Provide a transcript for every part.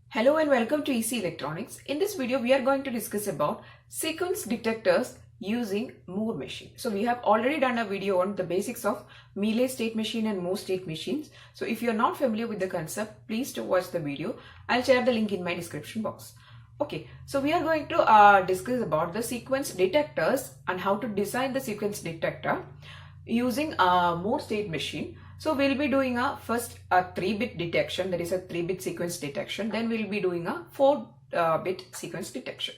Hello and welcome to EC Electronics. In this video, we are going to discuss about sequence detectors using Moore machine. So we have already done a video on the basics of Mealy state machine and Moore state machines. So if you are not familiar with the concept, please do watch the video. I'll share the link in my description box. Okay, so we are going to discuss about the sequence detectors and how to design the sequence detector using a Moore state machine. So we'll be doing first a 3-bit detection, that is a 3-bit sequence detection. Then we'll be doing a 4-bit sequence detection.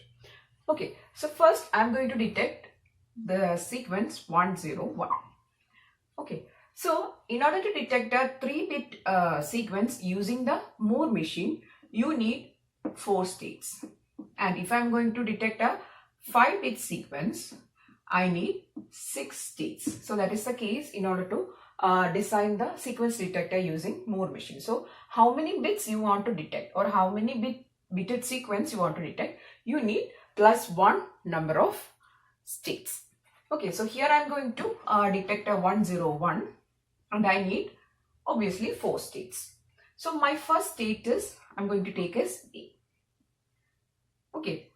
Okay, so first I'm going to detect the sequence 101. Okay, so in order to detect a 3-bit sequence using the Moore machine, you need 4 states. And if I'm going to detect a 5-bit sequence, I need 6 states. So that is the case in order to design the sequence detector using Moore machine. So how many bits you want to detect or how many bitted sequence you want to detect, you need plus 1 number of states. Okay, so here I am going to detect a 101 and I need obviously 4 states. So my first state is I'm going to take as A. Okay,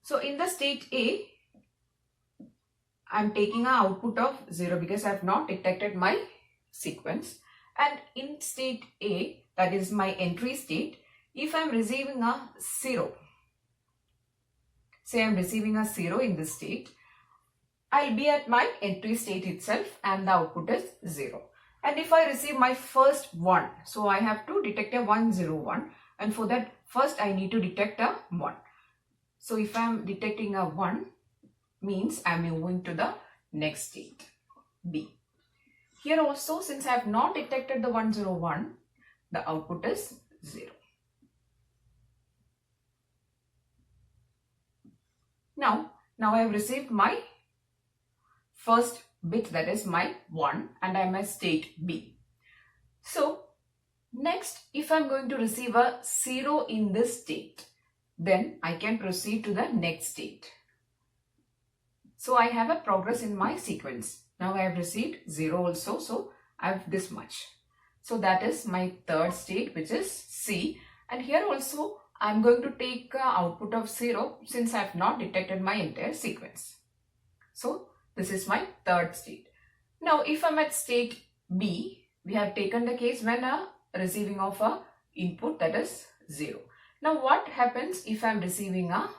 so in the state A, I'm taking an output of 0 because I have not detected my sequence. And in state A, that is my entry state, if I'm receiving a 0, say I'm receiving a 0 in this state, I'll be at my entry state itself and the output is 0. And if I receive my first 1, so I have to detect a 101, and for that first I need to detect a 1. So if I'm detecting a 1, means I'm moving to the next state, B. Here also, since I have not detected the 101, the output is 0. Now I have received my first bit, that is my 1, and I am at state B. So next, if I'm going to receive a 0 in this state, then I can proceed to the next state. So I have a progress in my sequence. Now I have received 0 also, so I have this much. So that is my third state, which is C. And here also I'm going to take output of 0 since I have not detected my entire sequence. So this is my third state. Now if I'm at state B, we have taken the case when receiving of a input, that is 0. Now what happens if I'm receiving a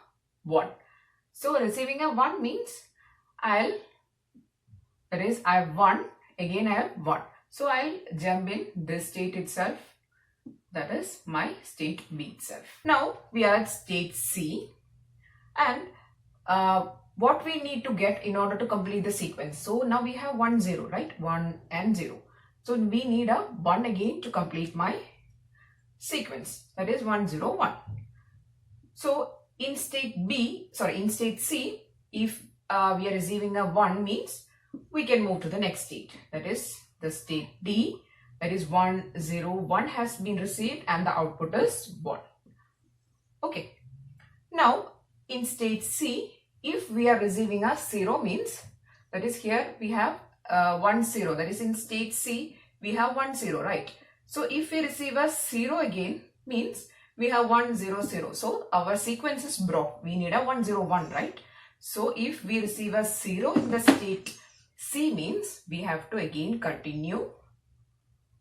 1? So receiving a 1 means I have 1, again I have 1. So I'll jump in this state itself, that is my state B itself. Now we are at state C, and what we need to get in order to complete the sequence. So now we have 1, 0, right? 1 and 0. So we need a 1 again to complete my sequence, that is 1, 0, 1. So in state C, if we are receiving a 1 means we can move to the next state, that is the state D, that is 1, 0, 1 has been received and the output is 1. Okay. Now in state C, if we are receiving a 0 means, that is here we have 1, 0, that is in state C we have 1, 0, right? So if we receive a 0 again means we have 1, 0, 0. So our sequence is broke. We need a 1, 0, 1, right? So if we receive a 0 in the state C means we have to again continue,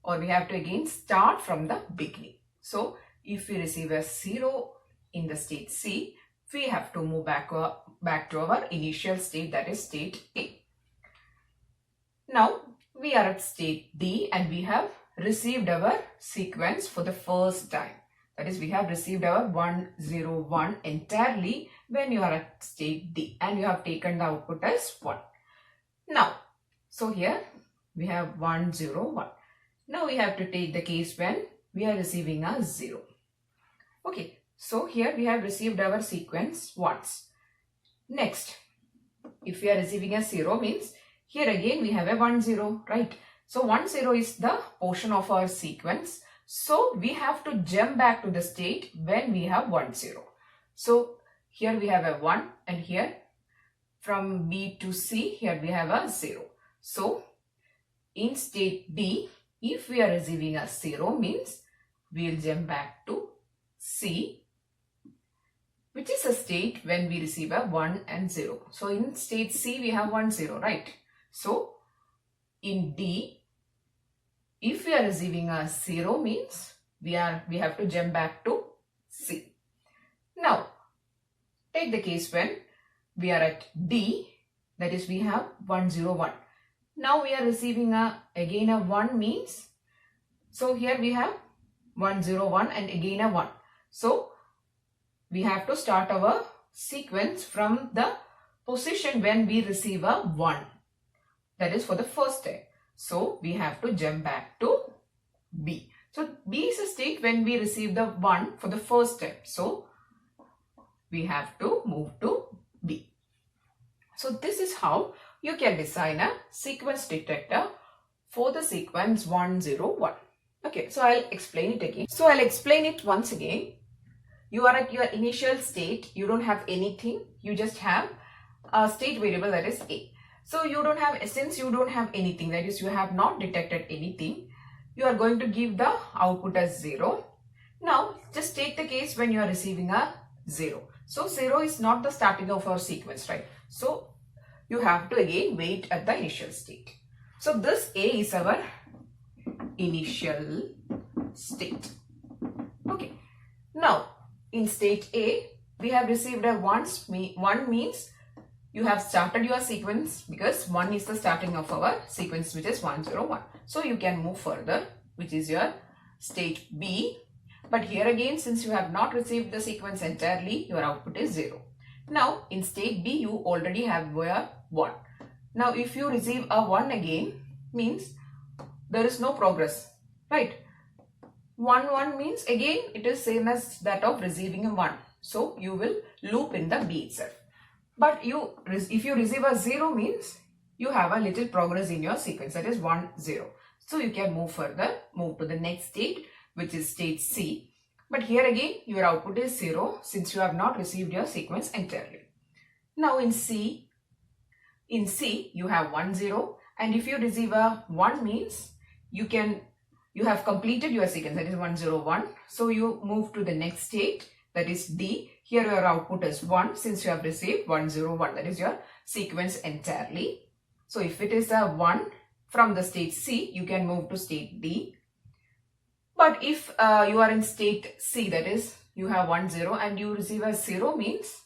or we have to again start from the beginning. So if we receive a 0 in the state C, we have to move back to our initial state, that is state A. Now we are at state D and we have received our sequence for the first time. That is, we have received our 1, 0, 1 entirely when you are at state D and you have taken the output as 1. Now, so here we have 1, 0, 1. Now we have to take the case when we are receiving a 0. Okay, so here we have received our sequence once. Next, if we are receiving a 0 means here again we have a 1, 0, right? So 1, 0 is the portion of our sequence. So we have to jump back to the state when we have 1, 0. So here we have a 1 and here from B to C, here we have a 0. So in state D, if we are receiving a 0 means we will jump back to C C, which is a state when we receive a 1 and 0. So in state C, we have 1, 0, right? So in D, if we are receiving a 0 means we have to jump back to C. Now, take the case when we are at D, that is we have 1, 0, 1. Now we are receiving again a 1 means, so here we have 1, 0, 1 and again a 1. So we have to start our sequence from the position when we receive a 1. That is for the first time. So we have to jump back to B. So B is a state when we receive the 1 for the first time. So we have to move to B. So this is how you can design a sequence detector for the sequence 1, 0, 1. Okay, so I'll explain it again. So I'll explain it once again. You are at your initial state. You don't have anything. You just have a state variable, that is A. So since you don't have anything, that is you have not detected anything, you are going to give the output as 0. Now just take the case when you are receiving a 0. So 0 is not the starting of our sequence, right? So you have to again wait at the initial state. So this A is our initial state. Okay. Now in state A, we have received a 1 means you have started your sequence, because 1 is the starting of our sequence, which is 1, 0, 1. So you can move further, which is your state B. But here again, since you have not received the sequence entirely, your output is 0. Now in state B, you already have your 1. Now if you receive a 1 again, means there is no progress, right? 1, 1 means again it is same as that of receiving a 1. So you will loop in the B itself. But if you receive a 0 means you have a little progress in your sequence, that is 1, 0. So you can move further, move to the next state, which is state C. But here again your output is 0 since you have not received your sequence entirely. Now in C you have 1, 0, and if you receive a 1 means you have completed your sequence, that is 1, 0, 1. So you move to the next state, that is D. Here your output is 1 since you have received 1, 0, 1. That is your sequence entirely. So if it is a 1 from the state C, you can move to state D. But if you are in state C, that is you have 1, 0 and you receive a 0 means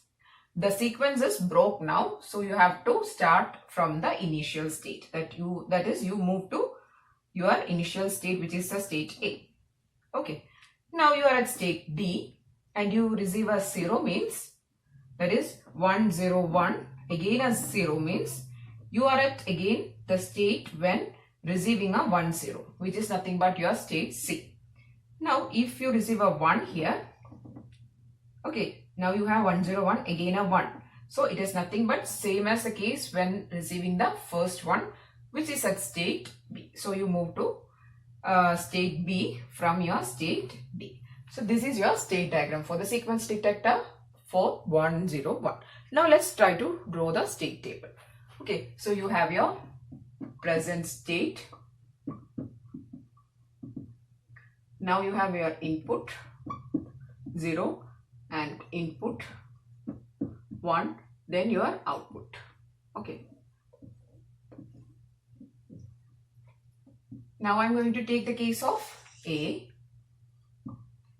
the sequence is broke now. So you have to start from the initial state, that is you move to your initial state, which is the state A. Okay. Now you are at state D and you receive a 0 means, that is 1, 0, 1. Again a 0 means you are at again the state when receiving a 1, 0, which is nothing but your state C. Now if you receive a 1 here, okay, now you have 1, 0, 1, again a 1. So it is nothing but same as the case when receiving the first one, which is at state B. So you move to state B from your state D. So this is your state diagram for the sequence detector for 1, 0, 1. Now let's try to draw the state table. Okay, so you have your present state. Now you have your input 0 and input 1, then your output. Okay. Now I'm going to take the case of A.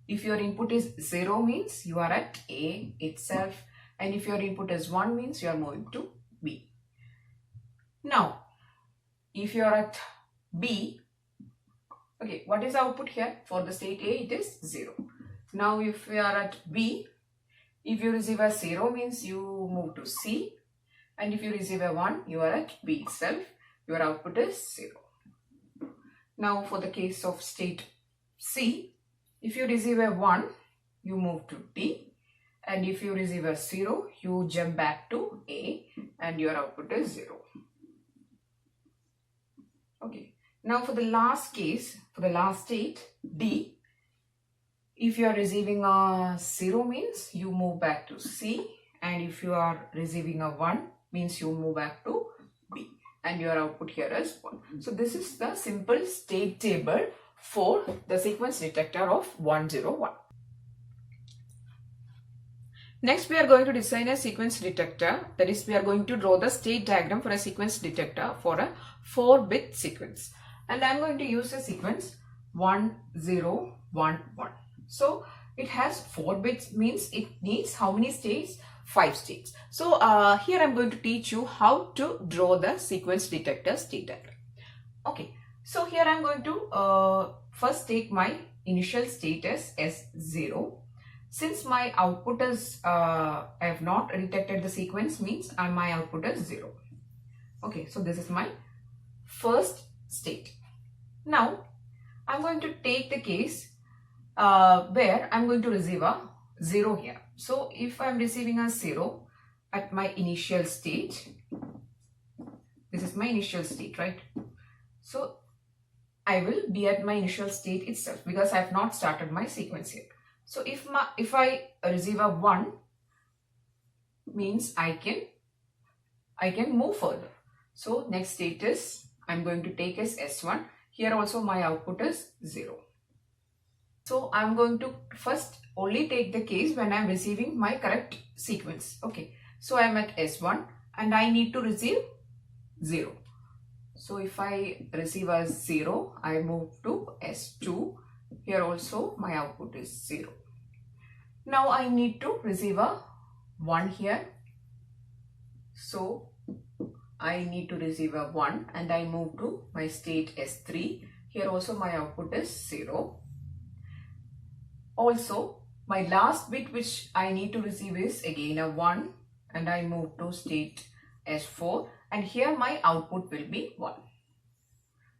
If your input is 0 means you are at A itself, and if your input is 1 means you are moving to B. Now if you are at B, okay, what is the output here? For the state A it is 0. Now if you are at B, if you receive a 0 means you move to C, and if you receive a 1 you are at B itself, your output is 0. Now for the case of state C, if you receive a 1 you move to D, and if you receive a 0 you jump back to A and your output is 0. Okay. Now for the last case, for the last state D, if you are receiving a 0 means you move back to C, and if you are receiving a 1 means you move back to B, and your output here is 1. So this is the simple state table for the sequence detector of 1, 0, 1. Next, we are going to design a sequence detector. That is, we are going to draw the state diagram for a sequence detector for a 4-bit sequence. And I am going to use a sequence 1, 0, 1, 1. So, it has 4 bits, means it needs how many states? 5 states. So, here I am going to teach you how to draw the sequence detector state diagram. Okay, so here I am going to first take my initial state as S0. Since my output is, I have not detected the sequence, means my output is 0. Okay, so this is my first state. Now, I'm going to take the case where I'm going to receive a 0 here. So, if I'm receiving a 0 at my initial state, this is my initial state, right? So, I will be at my initial state itself because I have not started my sequence here. So if I receive a 1, means I can move further. So next state is I'm going to take as S1. Here also my output is 0. So I'm going to first only take the case when I'm receiving my correct sequence. Okay. So I'm at S1 and I need to receive 0. So if I receive a 0, I move to S2. Here also my output is 0. Now I need to receive a 1 here. So I need to receive a 1 and I move to my state S3. Here also my output is 0. Also my last bit which I need to receive is again a 1 and I move to state S4 and here my output will be 1.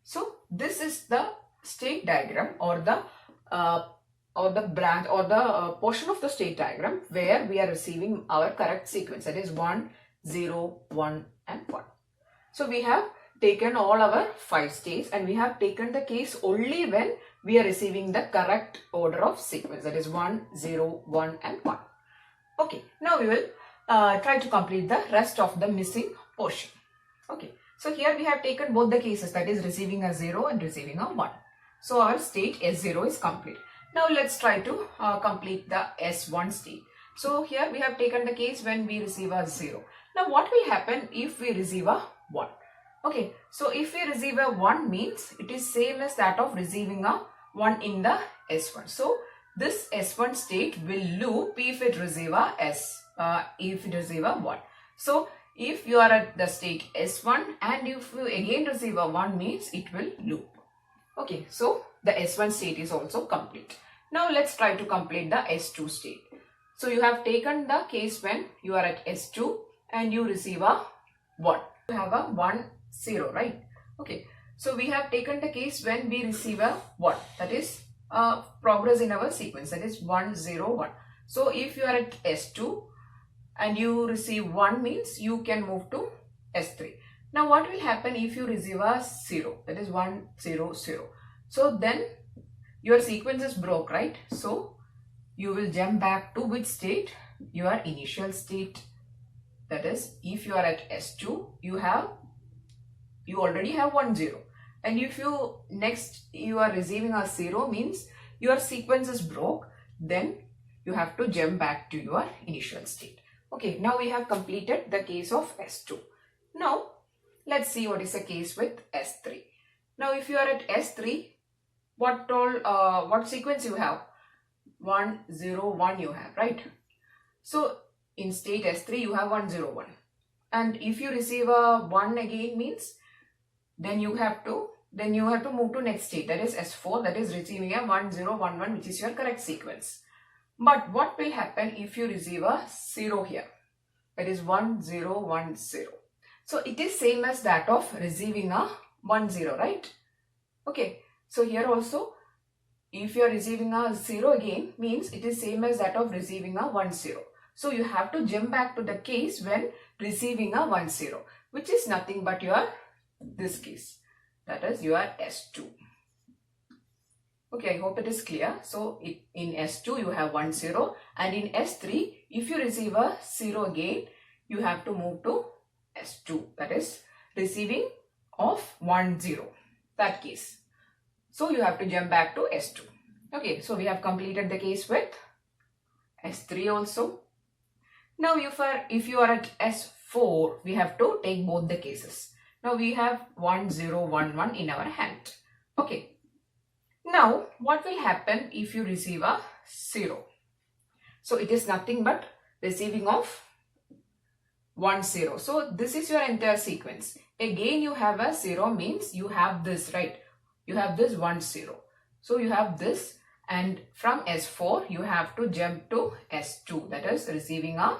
So this is the state diagram or the branch or the portion of the state diagram where we are receiving our correct sequence, that is 1, 0, 1 and 1. So we have taken all our 5 states and we have taken the case only when we are receiving the correct order of sequence, that is 1, 0, 1 and 1. Okay, now we will try to complete the rest of the missing portion. Okay, so here we have taken both the cases, that is receiving a 0 and receiving a 1. So our state S0 is complete. Now let's try to complete the S1 state. So here we have taken the case when we receive a 0. Now what will happen if we receive a 1? Okay, so if we receive a 1 means it is same as that of receiving a 1 in the S1. So this S1 state will loop if it receive a if it receive a 1. So if you are at the state S1 and if you again receive a 1 means it will loop. Okay, so the S1 state is also complete. Now let's try to complete the S2 state. So you have taken the case when you are at S2 and you receive a 1. You have a 1, 0, right? Okay, so we have taken the case when we receive a 1. That is progress in our sequence. That is 1, 0, 1. So if you are at S2 and you receive 1 means you can move to S3. Now what will happen if you receive a 0? That is 1, 0, 0. So then your sequence is broke, right? So you will jump back to which state? Your initial state. That is, if you are at S2, you already have 1, 0. And if you are receiving a 0 means your sequence is broke, then you have to jump back to your initial state. Okay, now we have completed the case of S2. Now let's see what is the case with S3. Now if you are at S3, what sequence you have? 1, 0, 1 you have, right? So in state S3 you have 1, 0, 1. And if you receive a 1 again means then you have to move to next state, that is S4, that is receiving a 1, 0, 1, 1, which is your correct sequence. But what will happen if you receive a 0 here? That is 1, 0, 1, 0. So it is same as that of receiving a 1, 0, right? Okay, so here also if you are receiving a 0 again means it is same as that of receiving a 1, 0. So you have to jump back to the case when receiving a 1, 0, which is nothing but this case, that is your S2. Okay, I hope it is clear. So in S2 you have 1, 0 and in S3 if you receive a 0 again you have to move to S2, that is receiving of 1, 0, that case. So you have to jump back to S2. Okay, so we have completed the case with S3 also. Now if you are at S4, we have to take both the cases. Now we have 1 0 1 1 in our hand. Okay. Now what will happen if you receive a 0? So it is nothing but receiving of 1 0. So this is your entire sequence. Again you have a 0 means you have this, right? You have this 1 0. So you have this, and from S4 you have to jump to S2, that is receiving a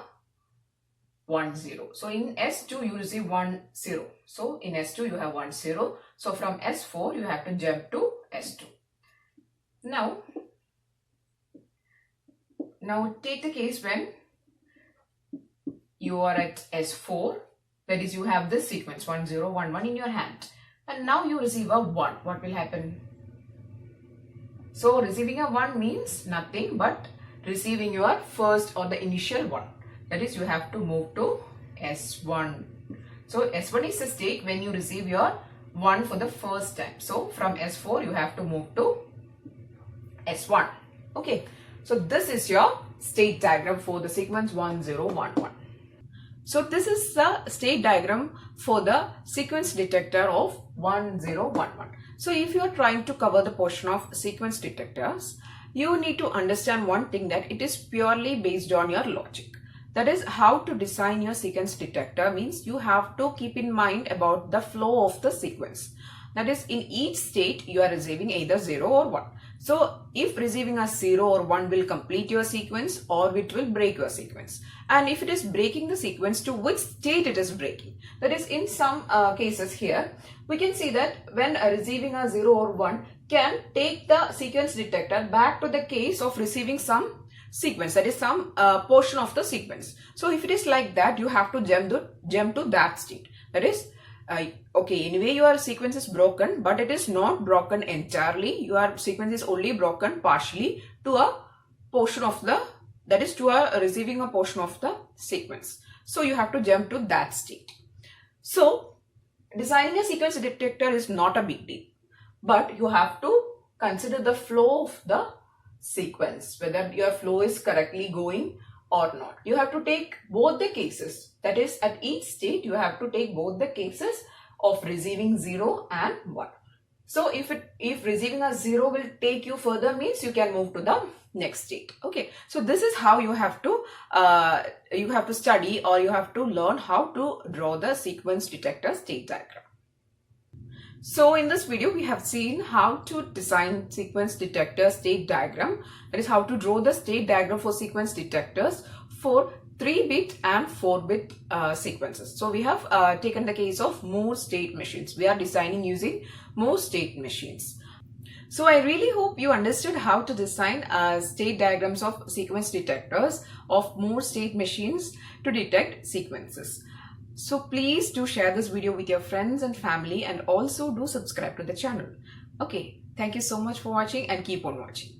1 0. So in S2 you receive 1 0. So in S2 you have 1 0. So from S4 you have to jump to S2. Now take the case when you are at S4, that is you have this sequence 1 0 1 1 in your hand, and now you receive a 1. What will happen? So receiving a 1 means nothing but receiving your first or the initial 1. That is you have to move to S1. So S1 is the state when you receive your 1 for the first time. So from S4 you have to move to S1. Okay. So this is your state diagram for the sequence 1 0 1 1. So this is the state diagram for the sequence detector of 1 0 1 1. So if you are trying to cover the portion of sequence detectors, you need to understand one thing, that it is purely based on your logic. That is, how to design your sequence detector means you have to keep in mind about the flow of the sequence. That is, in each state you are receiving either 0 or 1. So if receiving a 0 or 1 will complete your sequence, or it will break your sequence. And if it is breaking the sequence, to which state it is breaking. That is, in some cases here, we can see that when receiving a 0 or 1 can take the sequence detector back to the case of receiving some sequence, that is some portion of the sequence. So if it is like that, you have to jump to that state. That is, okay, anyway your sequence is broken, but it is not broken entirely. Your sequence is only broken partially to a portion of the, that is to a receiving a portion of the sequence. So you have to jump to that state. So designing a sequence detector is not a big deal, but you have to consider the flow of the sequence, whether your flow is correctly going or not. You have to take both the cases. That is, at each state you have to take both the cases of receiving 0 and 1. So if receiving a 0 will take you further, means you can move to the next state. Okay, so this is how you have to study, or you have to learn how to draw the sequence detector state diagram. So in this video we have seen how to design sequence detector state diagram, that is how to draw the state diagram for sequence detectors for 3-bit and 4-bit sequences. So we have taken the case of Moore state machines. We are designing using Moore state machines. So I really hope you understood how to design state diagrams of sequence detectors of Moore state machines to detect sequences. So please do share this video with your friends and family, and also do subscribe to the channel. Okay, thank you so much for watching, and keep on watching.